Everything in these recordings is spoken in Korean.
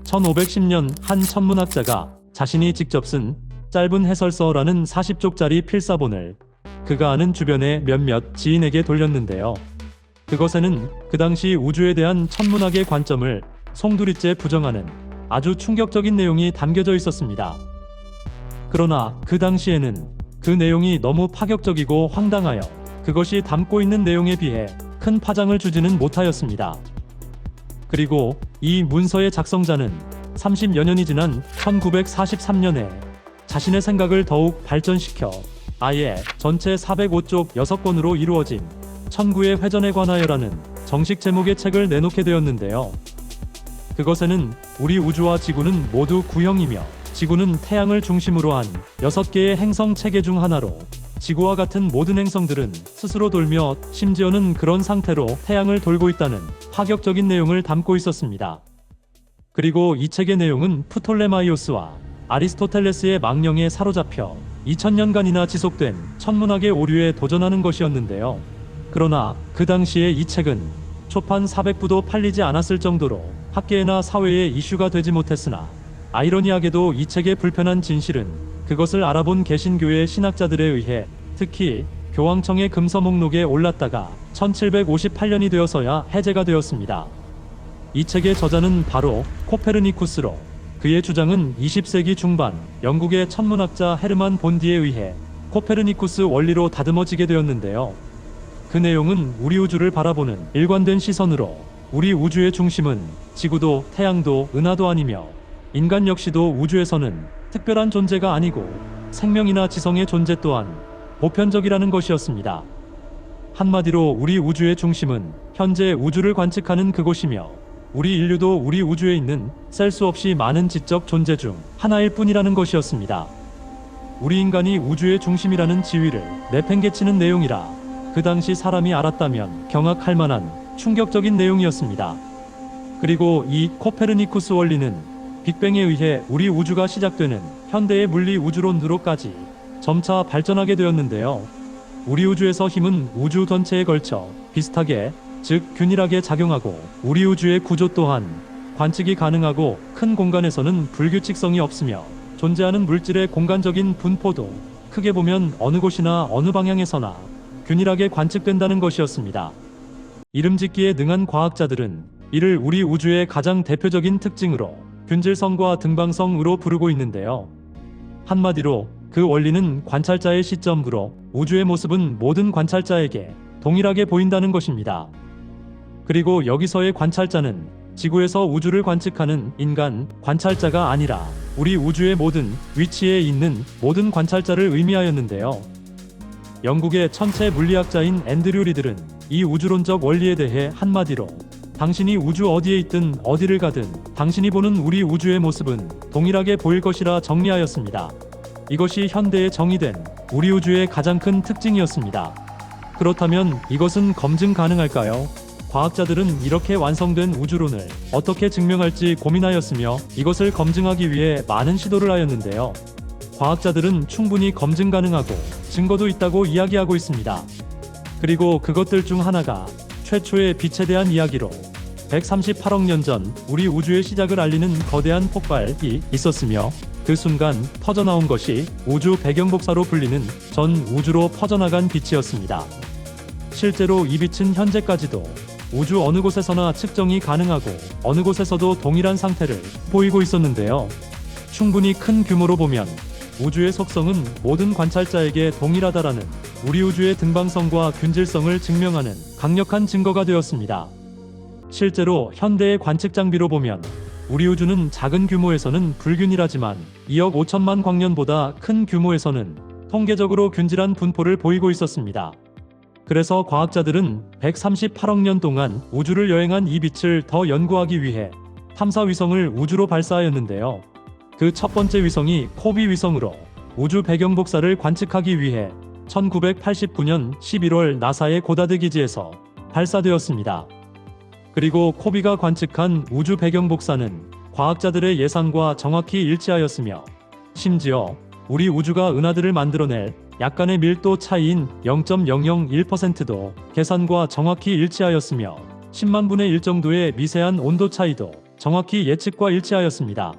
1510년 한 천문학자가 자신이 직접 쓴 짧은 해설서라는 40쪽짜리 필사본을 그가 아는 주변의 몇몇 지인에게 돌렸는데요. 그것에는 그 당시 우주에 대한 천문학의 관점을 송두리째 부정하는 아주 충격적인 내용이 담겨져 있었습니다. 그러나 그 당시에는 그 내용이 너무 파격적이고 황당하여 그것이 담고 있는 내용에 비해 큰 파장을 주지는 못하였습니다. 그리고 이 문서의 작성자는 30여 년이 지난 1943년에 자신의 생각을 더욱 발전시켜 아예 전체 405쪽 6권으로 이루어진 천구의 회전에 관하여라는 정식 제목의 책을 내놓게 되었는데요. 그것에는 우리 우주와 지구는 모두 구형이며 지구는 태양을 중심으로 한 6개의 행성 체계 중 하나로 지구와 같은 모든 행성들은 스스로 돌며 심지어는 그런 상태로 태양을 돌고 있다는 파격적인 내용을 담고 있었습니다. 그리고 이 책의 내용은 프톨레마이오스와 아리스토텔레스의 망령에 사로잡혀 2000년간이나 지속된 천문학의 오류에 도전하는 것이었는데요. 그러나 그 당시에 이 책은 초판 400부도 팔리지 않았을 정도로 학계나 사회에 이슈가 되지 못했으나 아이러니하게도 이 책의 불편한 진실은 그것을 알아본 개신교의 신학자들에 의해 특히 교황청의 금서 목록에 올랐다가 1758년이 되어서야 해제가 되었습니다. 이 책의 저자는 바로 코페르니쿠스로 그의 주장은 20세기 중반 영국의 천문학자 헤르만 본디에 의해 코페르니쿠스 원리로 다듬어지게 되었는데요. 그 내용은 우리 우주를 바라보는 일관된 시선으로 우리 우주의 중심은 지구도 태양도 은하도 아니며 인간 역시도 우주에서는 특별한 존재가 아니고 생명이나 지성의 존재 또한 보편적이라는 것이었습니다. 한마디로 우리 우주의 중심은 현재 우주를 관측하는 그곳이며 우리 인류도 우리 우주에 있는 셀 수 없이 많은 지적 존재 중 하나일 뿐이라는 것이었습니다. 우리 인간이 우주의 중심이라는 지위를 내팽개치는 내용이라 그 당시 사람이 알았다면 경악할 만한 충격적인 내용이었습니다. 그리고 이 코페르니쿠스 원리는 빅뱅에 의해 우리 우주가 시작되는 현대의 물리 우주론으로까지 점차 발전하게 되었는데요. 우리 우주에서 힘은 우주 전체에 걸쳐 비슷하게 즉 균일하게 작용하고 우리 우주의 구조 또한 관측이 가능하고 큰 공간에서는 불규칙성이 없으며 존재하는 물질의 공간적인 분포도 크게 보면 어느 곳이나 어느 방향에서나 균일하게 관측된다는 것이었습니다. 이름짓기에 능한 과학자들은 이를 우리 우주의 가장 대표적인 특징으로 균질성과 등방성으로 부르고 있는데요. 한마디로 그 원리는 관찰자의 시점으로 우주의 모습은 모든 관찰자에게 동일하게 보인다는 것입니다. 그리고 여기서의 관찰자는 지구에서 우주를 관측하는 인간 관찰자가 아니라 우리 우주의 모든 위치에 있는 모든 관찰자를 의미하였는데요. 영국의 천체 물리학자인 앤드류 리들은 이 우주론적 원리에 대해 한마디로 당신이 우주 어디에 있든 어디를 가든 당신이 보는 우리 우주의 모습은 동일하게 보일 것이라 정리하였습니다. 이것이 현대에 정의된 우리 우주의 가장 큰 특징이었습니다. 그렇다면 이것은 검증 가능할까요? 과학자들은 이렇게 완성된 우주론을 어떻게 증명할지 고민하였으며 이것을 검증하기 위해 많은 시도를 하였는데요. 과학자들은 충분히 검증 가능하고 증거도 있다고 이야기하고 있습니다. 그리고 그것들 중 하나가 최초의 빛에 대한 이야기로 138억 년 전 우리 우주의 시작을 알리는 거대한 폭발이 있었으며 그 순간 퍼져나온 것이 우주 배경복사로 불리는 전 우주로 퍼져나간 빛이었습니다. 실제로 이 빛은 현재까지도 우주 어느 곳에서나 측정이 가능하고 어느 곳에서도 동일한 상태를 보이고 있었는데요. 충분히 큰 규모로 보면 우주의 속성은 모든 관찰자에게 동일하다라는 우리 우주의 등방성과 균질성을 증명하는 강력한 증거가 되었습니다. 실제로 현대의 관측 장비로 보면 우리 우주는 작은 규모에서는 불균일하지만 2억 5천만 광년보다 큰 규모에서는 통계적으로 균질한 분포를 보이고 있었습니다. 그래서 과학자들은 138억 년 동안 우주를 여행한 이 빛을 더 연구하기 위해 탐사 위성을 우주로 발사하였는데요. 그 첫 번째 위성이 코비 위성으로 우주 배경 복사를 관측하기 위해 1989년 11월 나사의 고다드 기지에서 발사되었습니다. 그리고 코비가 관측한 우주 배경 복사는 과학자들의 예상과 정확히 일치하였으며 심지어 우리 우주가 은하들을 만들어낼 약간의 밀도 차이인 0.001%도 계산과 정확히 일치하였으며 10만 분의 1 정도의 미세한 온도 차이도 정확히 예측과 일치하였습니다.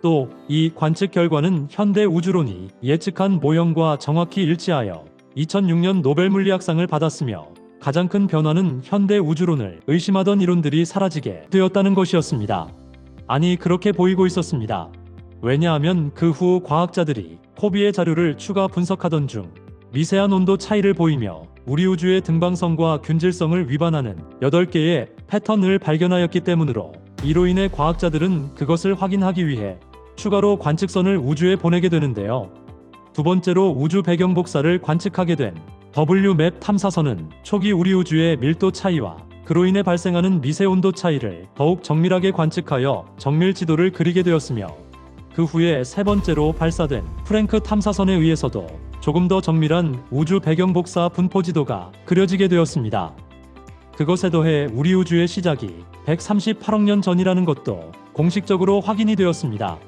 또 이 관측 결과는 현대 우주론이 예측한 모형과 정확히 일치하여 2006년 노벨 물리학상을 받았으며 가장 큰 변화는 현대 우주론을 의심하던 이론들이 사라지게 되었다는 것이었습니다. 아니, 그렇게 보이고 있었습니다. 왜냐하면 그 후 과학자들이 코비의 자료를 추가 분석하던 중 미세한 온도 차이를 보이며 우리 우주의 등방성과 균질성을 위반하는 8개의 패턴을 발견하였기 때문으로, 이로 인해 과학자들은 그것을 확인하기 위해 추가로 관측선을 우주에 보내게 되는데요. 두 번째로 우주 배경 복사를 관측하게 된 WMAP 탐사선은 초기 우리 우주의 밀도 차이와 그로 인해 발생하는 미세 온도 차이를 더욱 정밀하게 관측하여 정밀 지도를 그리게 되었으며, 그 후에 세 번째로 발사된 프랭크 탐사선에 의해서도 조금 더 정밀한 우주 배경 복사 분포 지도가 그려지게 되었습니다. 그것에 더해 우리 우주의 시작이 138억 년 전이라는 것도 공식적으로 확인이 되었습니다.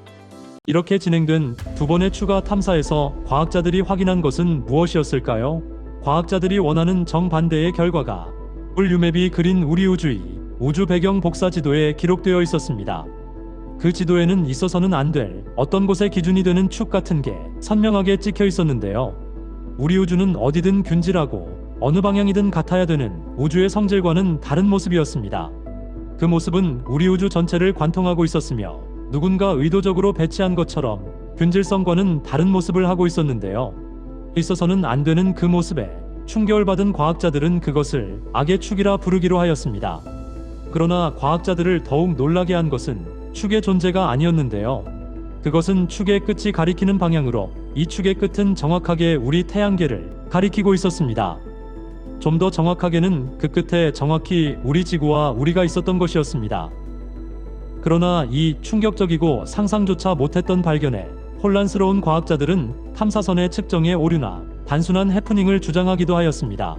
이렇게 진행된 두 번의 추가 탐사에서 과학자들이 확인한 것은 무엇이었을까요? 과학자들이 원하는 정반대의 결과가 WMAP이 그린 우리 우주의 우주 배경 복사 지도에 기록되어 있었습니다. 그 지도에는 있어서는 안 될 어떤 곳의 기준이 되는 축 같은 게 선명하게 찍혀 있었는데요. 우리 우주는 어디든 균질하고 어느 방향이든 같아야 되는 우주의 성질과는 다른 모습이었습니다. 그 모습은 우리 우주 전체를 관통하고 있었으며 누군가 의도적으로 배치한 것처럼 균질성과는 다른 모습을 하고 있었는데요. 있어서는 안 되는 그 모습에 충격을 받은 과학자들은 그것을 악의 축이라 부르기로 하였습니다. 그러나 과학자들을 더욱 놀라게 한 것은 축의 존재가 아니었는데요. 그것은 축의 끝이 가리키는 방향으로 이 축의 끝은 정확하게 우리 태양계를 가리키고 있었습니다. 좀 더 정확하게는 그 끝에 정확히 우리 지구와 우리가 있었던 것이었습니다. 그러나 이 충격적이고 상상조차 못했던 발견에 혼란스러운 과학자들은 탐사선의 측정의 오류나 단순한 해프닝을 주장하기도 하였습니다.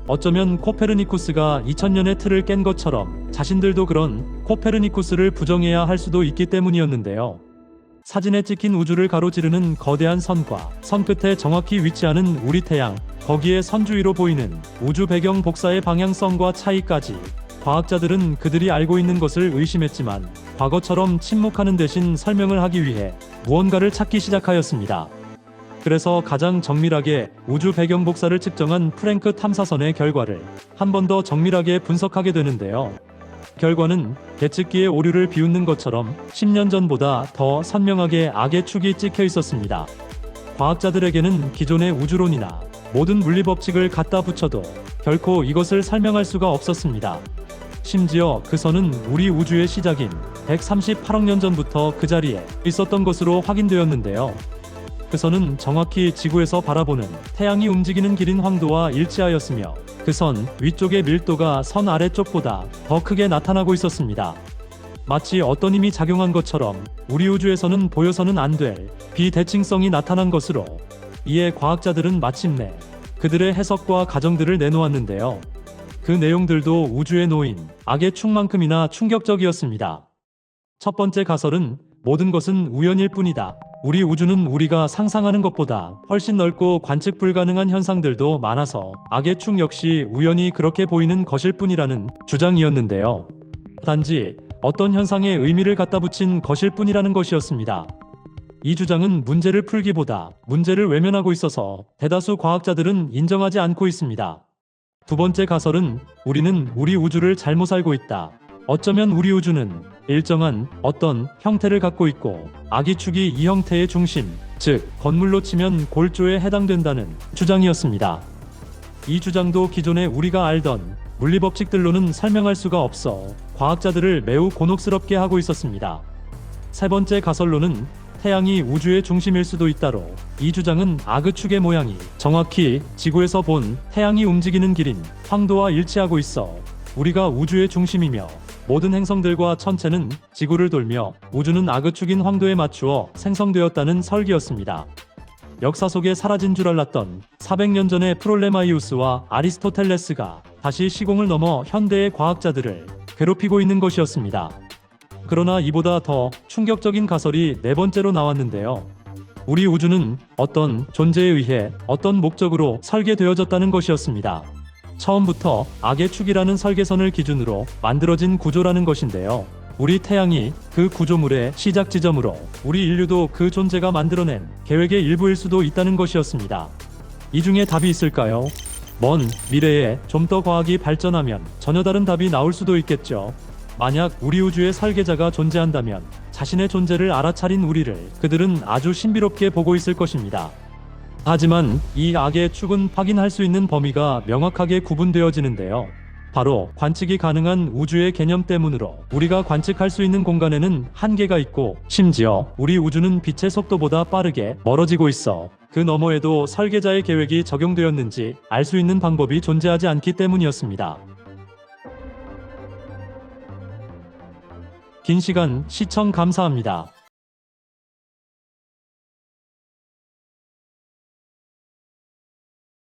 어쩌면 코페르니쿠스가 2000년의 틀을 깬 것처럼 자신들도 그런 코페르니쿠스를 부정해야 할 수도 있기 때문이었는데요. 사진에 찍힌 우주를 가로지르는 거대한 선과 선 끝에 정확히 위치하는 우리 태양, 거기에 선 주위로 보이는 우주 배경 복사의 방향성과 차이까지 과학자들은 그들이 알고 있는 것을 의심했지만 과거처럼 침묵하는 대신 설명을 하기 위해 무언가를 찾기 시작하였습니다. 그래서 가장 정밀하게 우주 배경 복사를 측정한 프랭크 탐사선의 결과를 한 번 더 정밀하게 분석하게 되는데요. 결과는 계측기의 오류를 비웃는 것처럼 10년 전보다 더 선명하게 악의 축이 찍혀 있었습니다. 과학자들에게는 기존의 우주론이나 모든 물리법칙을 갖다 붙여도 결코 이것을 설명할 수가 없었습니다. 심지어 그 선은 우리 우주의 시작인 138억 년 전부터 그 자리에 있었던 것으로 확인되었는데요. 그 선은 정확히 지구에서 바라보는 태양이 움직이는 길인 황도와 일치하였으며 그 선 위쪽의 밀도가 선 아래쪽보다 더 크게 나타나고 있었습니다. 마치 어떤 힘이 작용한 것처럼 우리 우주에서는 보여서는 안 될 비대칭성이 나타난 것으로, 이에 과학자들은 마침내 그들의 해석과 가정들을 내놓았는데요. 그 내용들도 우주에 놓인 악의 축만큼이나 충격적이었습니다. 첫 번째 가설은 모든 것은 우연일 뿐이다. 우리 우주는 우리가 상상하는 것보다 훨씬 넓고 관측 불가능한 현상들도 많아서 악의 축 역시 우연히 그렇게 보이는 것일 뿐이라는 주장이었는데요. 단지 어떤 현상에 의미를 갖다 붙인 것일 뿐이라는 것이었습니다. 이 주장은 문제를 풀기보다 문제를 외면하고 있어서 대다수 과학자들은 인정하지 않고 있습니다. 두 번째 가설은 우리는 우리 우주를 잘못 알고 있다. 어쩌면 우리 우주는 일정한 어떤 형태를 갖고 있고 악의 축이 이 형태의 중심, 즉 건물로 치면 골조에 해당된다는 주장이었습니다. 이 주장도 기존에 우리가 알던 물리법칙들로는 설명할 수가 없어 과학자들을 매우 곤혹스럽게 하고 있었습니다. 세 번째 가설로는 태양이 우주의 중심일 수도 있다로, 이 주장은 악의 축의 모양이 정확히 지구에서 본 태양이 움직이는 길인 황도와 일치하고 있어 우리가 우주의 중심이며 모든 행성들과 천체는 지구를 돌며 우주는 악의 축인 황도에 맞추어 생성되었다는 설기였습니다. 역사 속에 사라진 줄 알았던 400년 전의 프롤레마이우스와 아리스토텔레스가 다시 시공을 넘어 현대의 과학자들을 괴롭히고 있는 것이었습니다. 그러나 이보다 더 충격적인 가설이 네 번째로 나왔는데요. 우리 우주는 어떤 존재에 의해 어떤 목적으로 설계되어졌다는 것이었습니다. 처음부터 악의 축이라는 설계선을 기준으로 만들어진 구조라는 것인데요. 우리 태양이 그 구조물의 시작 지점으로 우리 인류도 그 존재가 만들어낸 계획의 일부일 수도 있다는 것이었습니다. 이 중에 답이 있을까요? 먼 미래에 좀 더 과학이 발전하면 전혀 다른 답이 나올 수도 있겠죠. 만약 우리 우주에 설계자가 존재한다면 자신의 존재를 알아차린 우리를 그들은 아주 신비롭게 보고 있을 것입니다. 하지만 이 악의 축은 확인할 수 있는 범위가 명확하게 구분되어지는데요. 바로 관측이 가능한 우주의 개념 때문으로 우리가 관측할 수 있는 공간에는 한계가 있고, 심지어 우리 우주는 빛의 속도보다 빠르게 멀어지고 있어 그 너머에도 설계자의 계획이 적용되었는지 알 수 있는 방법이 존재하지 않기 때문이었습니다. 긴 시간 시청 감사합니다.